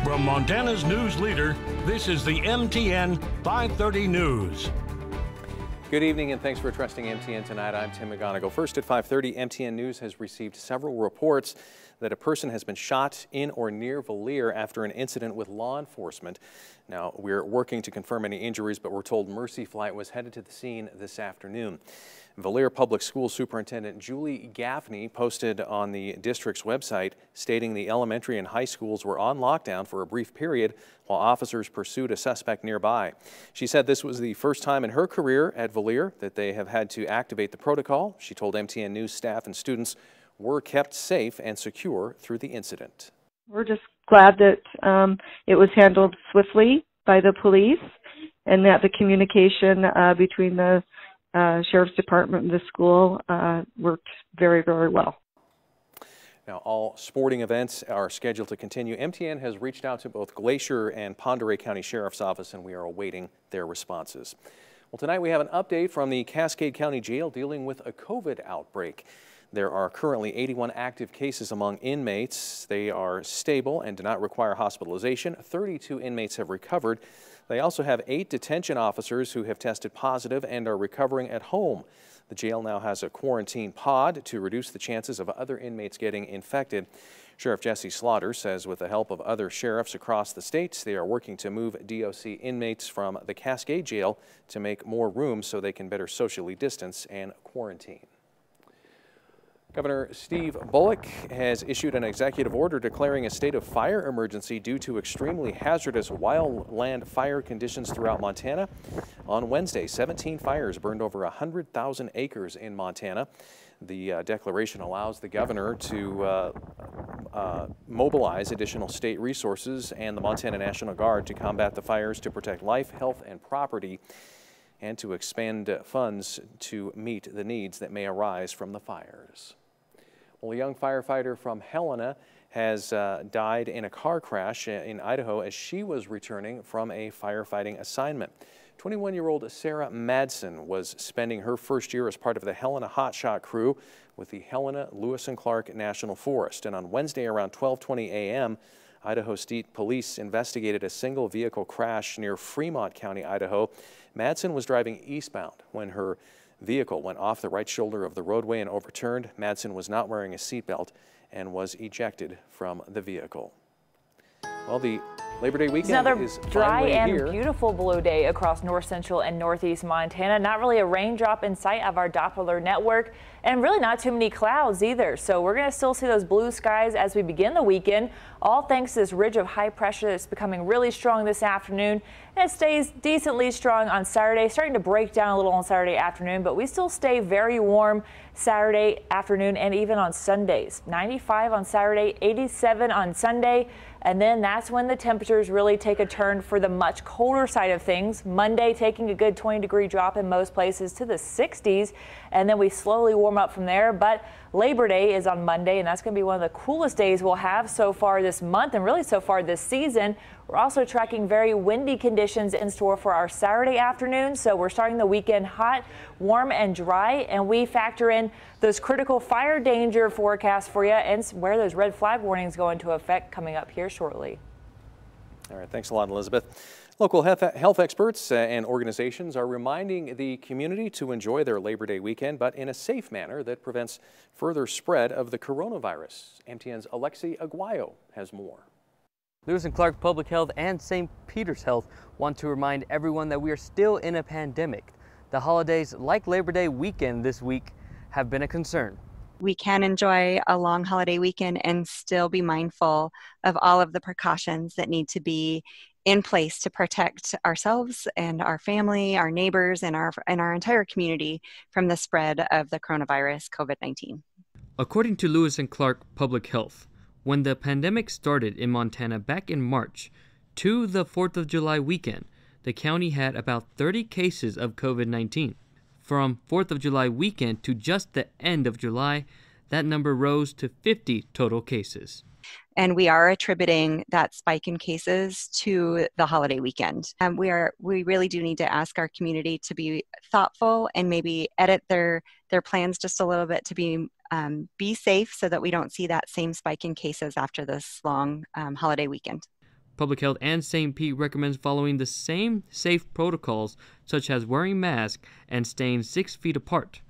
From Montana's news leader, this is the MTN 530 News. Good evening and thanks for trusting MTN tonight. I'm Tim McGonigal. First at 5:30, MTN News has received several reports that a person has been shot in or near Valier after an incident with law enforcement. Now, we're working to confirm any injuries, but we're told Mercy Flight was headed to the scene this afternoon. Valier Public School Superintendent Julie Gaffney posted on the district's website stating the elementary and high schools were on lockdown for a brief period while officers pursued a suspect nearby. She said this was the first time in her career at Valier that they have had to activate the protocol. She told MTN News staff and students were kept safe and secure through the incident. We're just glad that it was handled swiftly by the police and that the communication between the Sheriff's Department and the school worked very, very well. Now, all sporting events are scheduled to continue. MTN has reached out to both Glacier and Pend Oreille County Sheriff's Office, and we are awaiting their responses. Well, tonight we have an update from the Cascade County Jail dealing with a COVID outbreak. There are currently 81 active cases among inmates. They are stable and do not require hospitalization. 32 inmates have recovered. They also have 8 detention officers who have tested positive and are recovering at home. The jail now has a quarantine pod to reduce the chances of other inmates getting infected. Sheriff Jesse Slaughter says with the help of other sheriffs across the state, they are working to move DOC inmates from the Cascade Jail to make more room so they can better socially distance and quarantine. Governor Steve Bullock has issued an executive order declaring a state of fire emergency due to extremely hazardous wildland fire conditions throughout Montana. On Wednesday, 17 fires burned over 100,000 acres in Montana. The declaration allows the governor to mobilize additional state resources and the Montana National Guard to combat the fires, to protect life, health, and property, and to expand funds to meet the needs that may arise from the fires. Well, a young firefighter from Helena has died in a car crash in Idaho as she was returning from a firefighting assignment. 21-year-old Sarah Madsen was spending her first year as part of the Helena Hotshot crew with the Helena Lewis and Clark National Forest. And on Wednesday around 12:20 a.m., Idaho State Police investigated a single vehicle crash near Fremont County, Idaho. Madsen was driving eastbound when her vehicle went off the right shoulder of the roadway and overturned. Madsen was not wearing a seatbelt and was ejected from the vehicle. Well, the Labor Day weekend another is dry and here. Beautiful blue day across north central and northeast Montana. Not really a raindrop in sight of our Doppler network, and really not too many clouds either. So we're going to still see those blue skies as we begin the weekend, all thanks to this ridge of high pressure that's becoming really strong this afternoon. And it stays decently strong on Saturday, starting to break down a little on Saturday afternoon, but we still stay very warm Saturday afternoon and even on Sundays. 95 on Saturday, 87 on Sunday. And then that's when the temperatures really take a turn for the much colder side of things. Monday taking a good 20-degree drop in most places to the 60s, and then we slowly warm up from there. But Labor Day is on Monday, and that's going to be one of the coolest days we'll have so far this month and really so far this season. We're also tracking very windy conditions in store for our Saturday afternoon, so we're starting the weekend hot, warm, and dry, and we factor in those critical fire danger forecasts for you and where those red flag warnings go into effect coming up here shortly. All right, thanks a lot, Elizabeth. Local health experts and organizations are reminding the community to enjoy their Labor Day weekend, but in a safe manner that prevents further spread of the coronavirus. MTN's Alexi Aguayo has more. Lewis and Clark Public Health and St. Peter's Health want to remind everyone that we are still in a pandemic. The holidays, like Labor Day weekend this week, have been a concern. We can enjoy a long holiday weekend and still be mindful of all of the precautions that need to be in place to protect ourselves and our family, our neighbors, and our entire community from the spread of the coronavirus COVID-19. According to Lewis and Clark Public Health, when the pandemic started in Montana back in March to the 4th of July weekend, the county had about 30 cases of COVID-19. From 4th of July weekend to just the end of July, that number rose to 50 total cases. And we are attributing that spike in cases to the holiday weekend. We really do need to ask our community to be thoughtful and maybe edit their plans just a little bit to be safe so that we don't see that same spike in cases after this long holiday weekend. Public Health and St. Pete recommends following the same safe protocols such as wearing masks and staying 6 feet apart.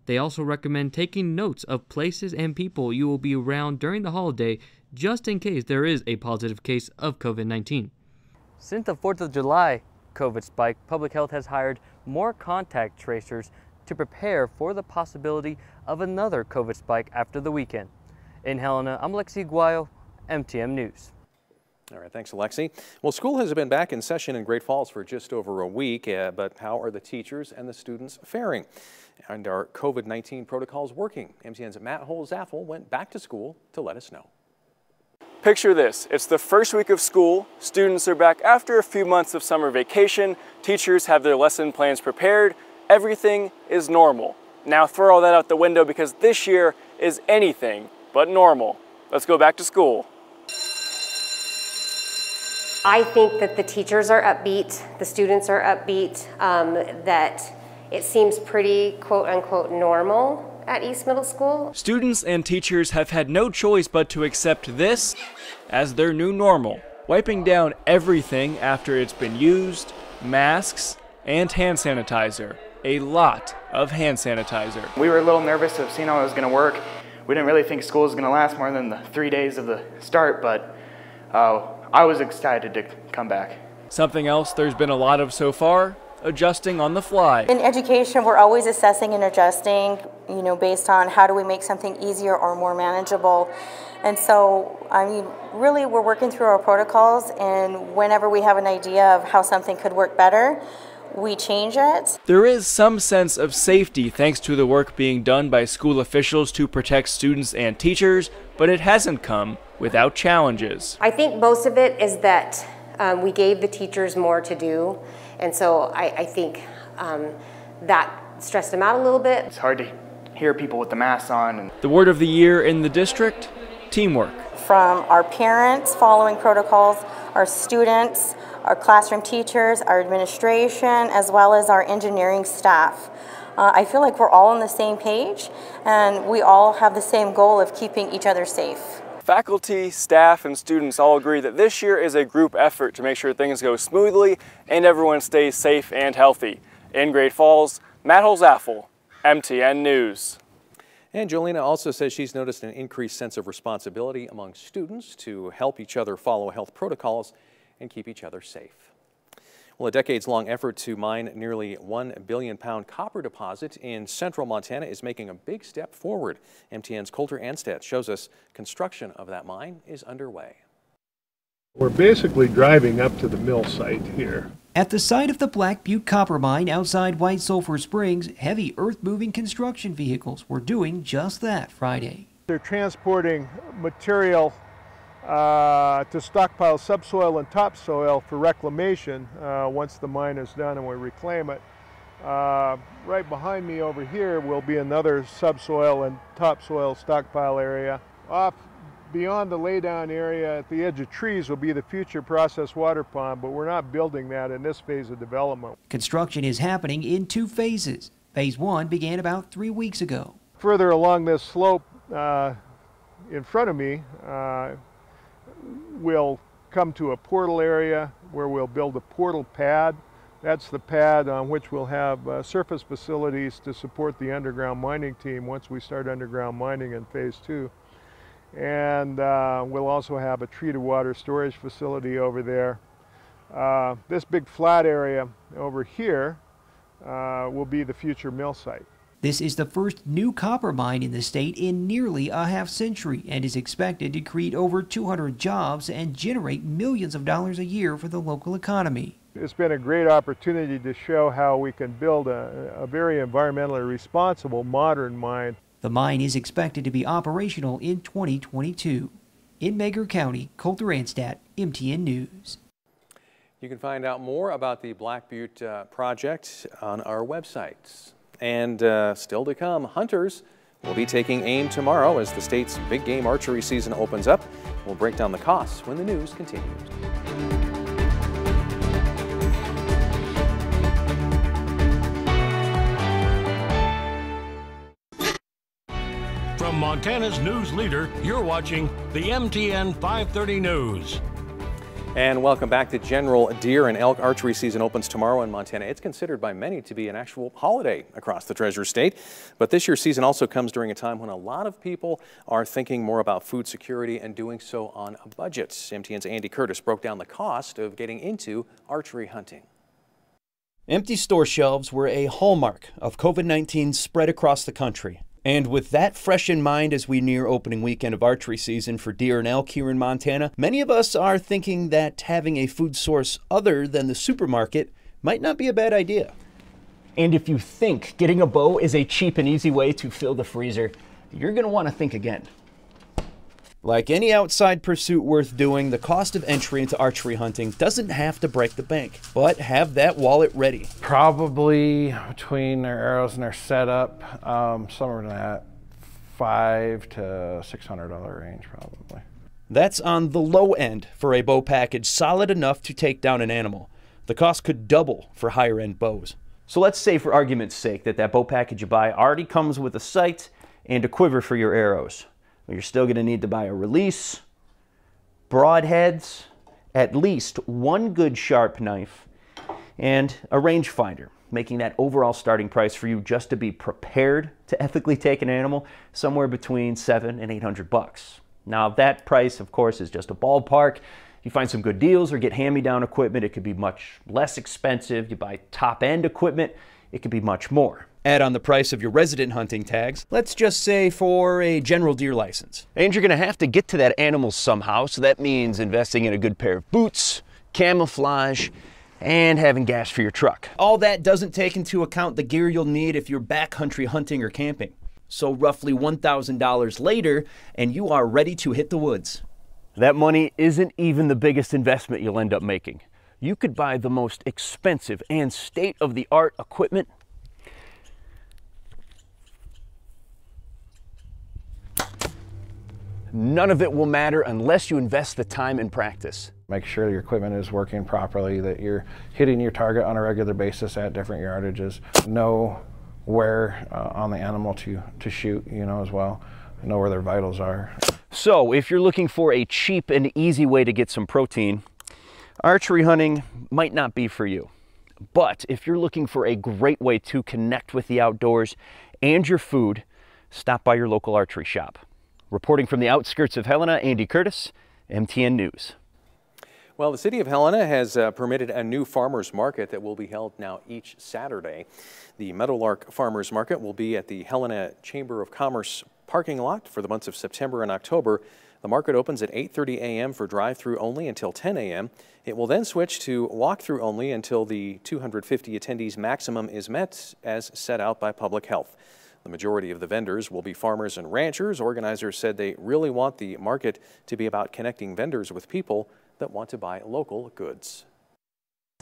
They also recommend taking notes of places and people you will be around during the holiday just in case there is a positive case of COVID-19. Since the 4th of July COVID spike, Public Health has hired more contact tracers to prepare for the possibility of another COVID spike after the weekend. In Helena, I'm Alexi Guayo, MTN News. All right, thanks, Alexi. Well, school has been back in session in Great Falls for just over a week, but how are the teachers and the students faring? And are COVID-19 protocols working? MTN's Matt Holzaffel went back to school to let us know. Picture this, it's the first week of school, students are back after a few months of summer vacation, teachers have their lesson plans prepared, everything is normal. Now throw all that out the window because this year is anything but normal. Let's go back to school. I think that the teachers are upbeat, the students are upbeat, that it seems pretty quote-unquote normal at East Middle School. Students and teachers have had no choice but to accept this as their new normal. Wiping down everything after it's been used, masks, and hand sanitizer. A lot of hand sanitizer. We were a little nervous of seeing how it was going to work. We didn't really think school was going to last more than the 3 days of the start, but I was excited to come back. Something else there's been a lot of so far, adjusting on the fly. In education, we're always assessing and adjusting, based on how do we make something easier or more manageable. And so, really we're working through our protocols, and whenever we have an idea of how something could work better, we change it. There is some sense of safety thanks to the work being done by school officials to protect students and teachers, but it hasn't come without challenges. I think most of it is that we gave the teachers more to do, and so I think that stressed them out a little bit. It's hard to hear people with the masks on. The word of the year in the district, teamwork. From our parents following protocols, our students, our classroom teachers, our administration, as well as our engineering staff. I feel like we're all on the same page, and we all have the same goal of keeping each other safe. Faculty, staff, and students all agree that this year is a group effort to make sure things go smoothly and everyone stays safe and healthy. In Great Falls, Matt Holzaffel, MTN News. And Jolena also says she's noticed an increased sense of responsibility among students to help each other follow health protocols and keep each other safe. Well, a decades-long effort to mine nearly 1 billion pound copper deposit in central Montana is making a big step forward. MTN's Coulter Anstead shows us construction of that mine is underway. We're basically driving up to the mill site here. At the site of the Black Butte copper mine outside White Sulphur Springs, heavy earth-moving construction vehicles were doing just that Friday. They're transporting material to stockpile subsoil and topsoil for reclamation once the mine is done and we reclaim it. Right behind me over here will be another subsoil and topsoil stockpile area. Off beyond the laydown area at the edge of trees will be the future process water pond, but we're not building that in this phase of development. Construction is happening in 2 phases. Phase 1 began about 3 weeks ago. Further along this slope in front of me, we'll come to a portal area where we'll build a portal pad. That's the pad on which we'll have surface facilities to support the underground mining team once we start underground mining in phase 2. And we'll also have a treated water storage facility over there. This big flat area over here will be the future mill site. This is the first new copper mine in the state in nearly a half-century and is expected to create over 200 jobs and generate millions of dollars a year for the local economy. It's been a great opportunity to show how we can build a very environmentally responsible modern mine. The mine is expected to be operational in 2022. In Meagher County, Coulter Anstead, MTN News. You can find out more about the Black Butte project on our websites. And still to come, hunters will be taking aim tomorrow as the state's big game archery season opens up. We'll break down the costs when the news continues. From Montana's news leader, you're watching the MTN 530 News. And welcome back. The general deer and elk archery season opens tomorrow in Montana. It's considered by many to be an actual holiday across the Treasure State. But this year's season also comes during a time when a lot of people are thinking more about food security and doing so on a budget. MTN's Andy Curtis broke down the cost of getting into archery hunting. Empty store shelves were a hallmark of COVID-19 spread across the country. And with that fresh in mind as we near opening weekend of archery season for deer and elk here in Montana, many of us are thinking that having a food source other than the supermarket might not be a bad idea. And if you think getting a bow is a cheap and easy way to fill the freezer, you're going to want to think again. Like any outside pursuit worth doing, the cost of entry into archery hunting doesn't have to break the bank, but have that wallet ready. Probably between their arrows and their setup, somewhere in that $500 to $600 range probably. That's on the low end for a bow package solid enough to take down an animal. The cost could double for higher end bows. So let's say for argument's sake that bow package you buy already comes with a sight and a quiver for your arrows. You're still going to need to buy a release, broadheads, at least one good sharp knife, and a rangefinder, making that overall starting price for you just to be prepared to ethically take an animal somewhere between $700 and $800. Now that price, of course, is just a ballpark. You find some good deals or get hand-me-down equipment, it could be much less expensive. You buy top-end equipment, it could be much more. Add on the price of your resident hunting tags, let's just say for a general deer license. And you're going to have to get to that animal somehow, so that means investing in a good pair of boots, camouflage, and having gas for your truck. All that doesn't take into account the gear you'll need if you're backcountry hunting or camping. So roughly $1,000 later, and you are ready to hit the woods. That money isn't even the biggest investment you'll end up making. You could buy the most expensive and state-of-the-art equipment, none of it will matter unless you invest the time and practice. Make sure your equipment is working properly, that you're hitting your target on a regular basis at different yardages. Know where on the animal to shoot, as well. Know where their vitals are. So if you're looking for a cheap and easy way to get some protein, archery hunting might not be for you. But if you're looking for a great way to connect with the outdoors and your food, stop by your local archery shop. Reporting from the outskirts of Helena, Andy Curtis, MTN News. Well, the city of Helena has permitted a new farmers market that will be held now each Saturday. The Meadowlark Farmers Market will be at the Helena Chamber of Commerce parking lot for the months of September and October. The market opens at 8:30 a.m. for drive-through only until 10 a.m. It will then switch to walk-through only until the 250 attendees maximum is met as set out by public health. The majority of the vendors will be farmers and ranchers. Organizers said they really want the market to be about connecting vendors with people that want to buy local goods.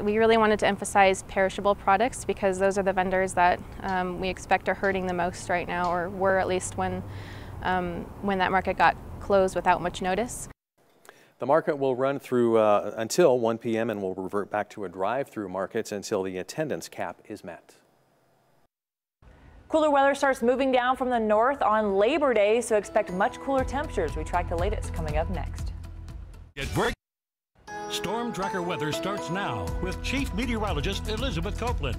We really wanted to emphasize perishable products because those are the vendors that we expect are hurting the most right now, or were at least when that market got closed without much notice. The market will run through until 1 p.m. and will revert back to a drive-through market until the attendance cap is met. Cooler weather starts moving down from the north on Labor Day, so expect much cooler temperatures. We track the latest coming up next. Storm Tracker weather starts now with Chief Meteorologist Elizabeth Copeland.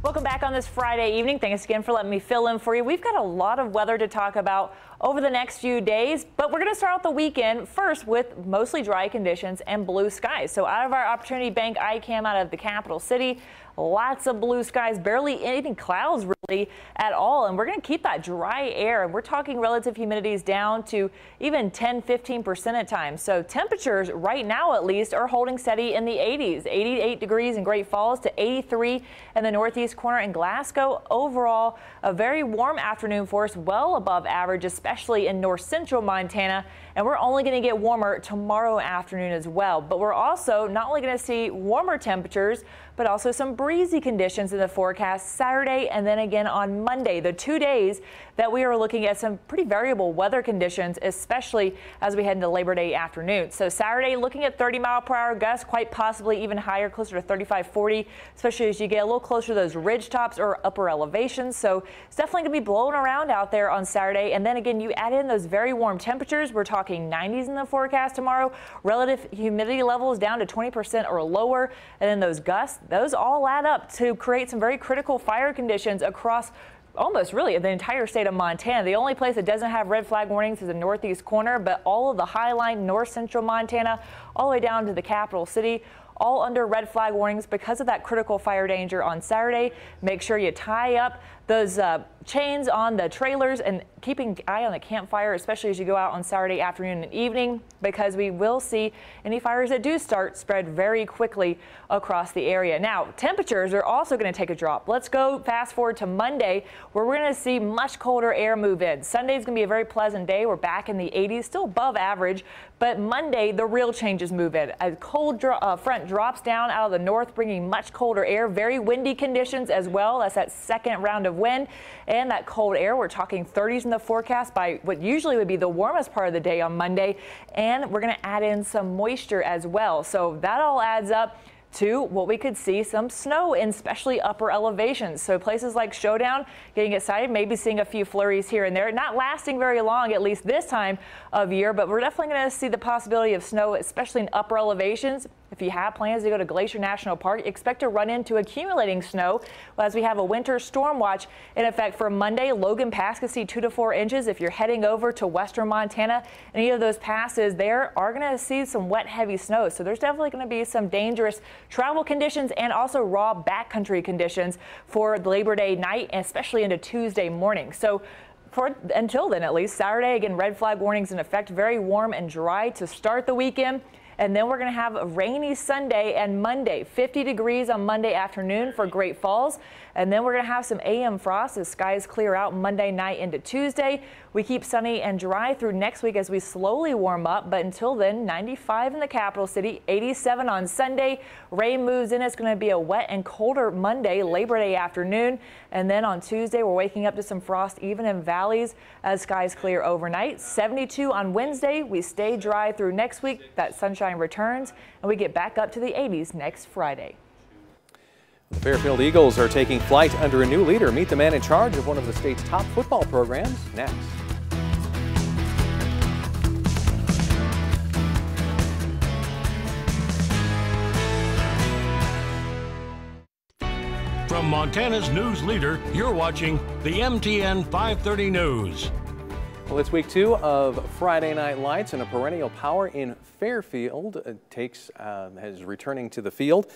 Welcome back on this Friday evening. Thanks again for letting me fill in for you. We've got a lot of weather to talk about over the next few days, but we're going to start out the weekend first with mostly dry conditions and blue skies. So out of our Opportunity Bank ICAM out of the capital city, lots of blue skies, barely any clouds really at all. And we're going to keep that dry air. And we're talking relative humidities down to even 10–15% at times. So temperatures right now at least are holding steady in the 80s, 88 degrees in Great Falls to 83 in the northeast corner in Glasgow. Overall, a very warm afternoon for us, well above average, especially in north central Montana. And we're only going to get warmer tomorrow afternoon as well. But we're also not only going to see warmer temperatures, but also some breezy conditions in the forecast Saturday and then again again on Monday, the 2 days that we are looking at some pretty variable weather conditions, especially as we head into Labor Day afternoon. So Saturday, looking at 30-mile-per-hour gusts, quite possibly even higher, closer to 35, 40, especially as you get a little closer to those ridge tops or upper elevations. So it's definitely going to be blowing around out there on Saturday. And then again, you add in those very warm temperatures. We're talking 90s in the forecast tomorrow. Relative humidity levels down to 20% or lower. And then those gusts, those all add up to create some very critical fire conditions across almost really the entire state of Montana. The only place that doesn't have red flag warnings is the northeast corner, but all of the highline north central Montana all the way down to the capital city, all under red flag warnings because of that critical fire danger on Saturday. Make sure you tie up those chains on the trailers and keeping an eye on the campfire, especially as you go out on Saturday afternoon and evening, because we will see any fires that do start spread very quickly across the area. Now, temperatures are also going to take a drop. Let's go fast forward to Monday, where we're going to see much colder air move in. Sunday is going to be a very pleasant day. We're back in the 80s, still above average, but Monday, the real changes move in. A cold front drops down out of the north, bringing much colder air, very windy conditions as well. That's that second round of wind and that cold air. We're talking 30s in the forecast by what usually would be the warmest part of the day on Monday. And we're going to add in some moisture as well. So that all adds up to what we could see some snow in especially upper elevations. So places like Showdown, getting excited, maybe seeing a few flurries here and there, not lasting very long, at least this time of year, but we're definitely going to see the possibility of snow, especially in upper elevations. If you have plans to go to Glacier National Park, expect to run into accumulating snow as we have a winter storm watch in effect for Monday. Logan Pass could see 2 to 4 inches. If you're heading over to western Montana, any of those passes there are going to see some wet, heavy snow. So there's definitely going to be some dangerous travel conditions and also raw backcountry conditions for Labor Day night, and especially into Tuesday morning. So until then, at least, Saturday, again, red flag warnings in effect, very warm and dry to start the weekend. And then we're going to have a rainy Sunday and Monday, 50 degrees on Monday afternoon for Great Falls. And then we're going to have some AM frost as skies clear out Monday night into Tuesday. We keep sunny and dry through next week as we slowly warm up. But until then, 95 in the capital city, 87 on Sunday. Rain moves in. It's going to be a wet and colder Monday, Labor Day afternoon. And then on Tuesday, we're waking up to some frost even in valleys as skies clear overnight. 72 on Wednesday. We stay dry through next week. That sunshine returns and we get back up to the 80s next Friday. The Fairfield Eagles are taking flight under a new leader. Meet the man in charge of one of the state's top football programs next. From Montana's news leader, you're watching the MTN 530 News. Well, it's week 2 of Friday Night Lights, and a perennial power in Fairfield is returning to the field.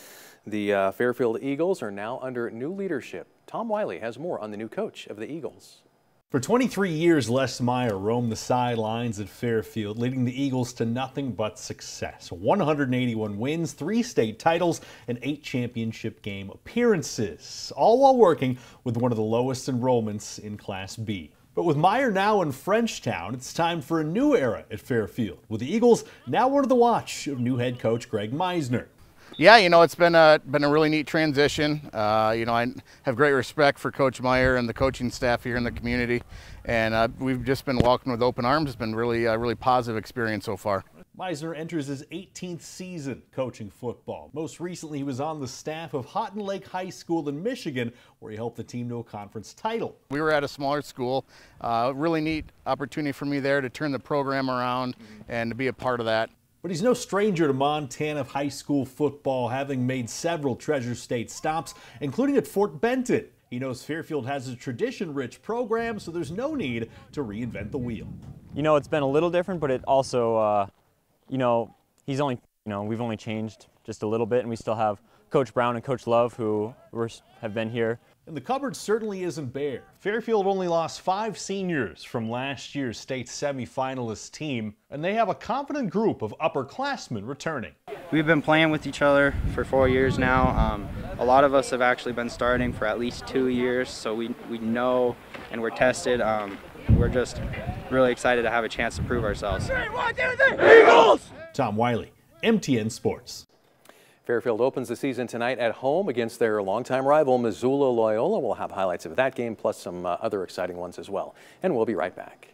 The Fairfield Eagles are now under new leadership. Tom Wiley has more on the new coach of the Eagles. For 23 years, Les Meyer roamed the sidelines at Fairfield, leading the Eagles to nothing but success. 181 wins, 3 state titles, and 8 championship game appearances, all while working with one of the lowest enrollments in Class B. But with Meyer now in Frenchtown, it's time for a new era at Fairfield, with the Eagles now under the watch of new head coach Greg Meisner. Yeah, you know, it's been a really neat transition. You know, I have great respect for Coach Meyer and the coaching staff here in the community, and we've just been welcomed with open arms. It's been really a really positive experience so far. Meisner enters his 18th season coaching football. Most recently, he was on the staff of Houghton Lake High School in Michigan, where he helped the team to a conference title. We were at a smaller school. Really neat opportunity for me there to turn the program around and to be a part of that. But he's no stranger to Montana high school football, having made several Treasure State stops, including at Fort Benton. He knows Fairfield has a tradition-rich program, so there's no need to reinvent the wheel. You know, it's been a little different, but it also, you know, we've only changed just a little bit, and we still have Coach Brown and Coach Love who have been here. And the cupboard certainly isn't bare. Fairfield only lost 5 seniors from last year's state semifinalist team, and they have a confident group of upperclassmen returning. We've been playing with each other for 4 years now. A lot of us have actually been starting for at least 2 years, so we know and we're tested. We're just really excited to have a chance to prove ourselves. 3, 1, 2, 3, Eagles! Tom Wiley, MTN Sports. Fairfield opens the season tonight at home against their longtime rival Missoula Loyola. We'll have highlights of that game plus some other exciting ones as well. And we'll be right back.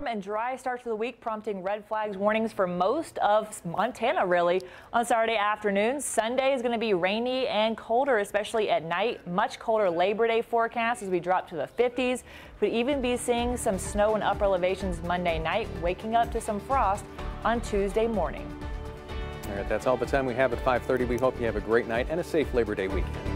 And dry start to the week, prompting red flags warnings for most of Montana, really. On Saturday afternoon, Sunday is going to be rainy and colder, especially at night. Much colder Labor Day forecast as we drop to the 50s. We'd even be seeing some snow in upper elevations Monday night, waking up to some frost on Tuesday morning. All right, that's all the time we have at 5:30. We hope you have a great night and a safe Labor Day weekend.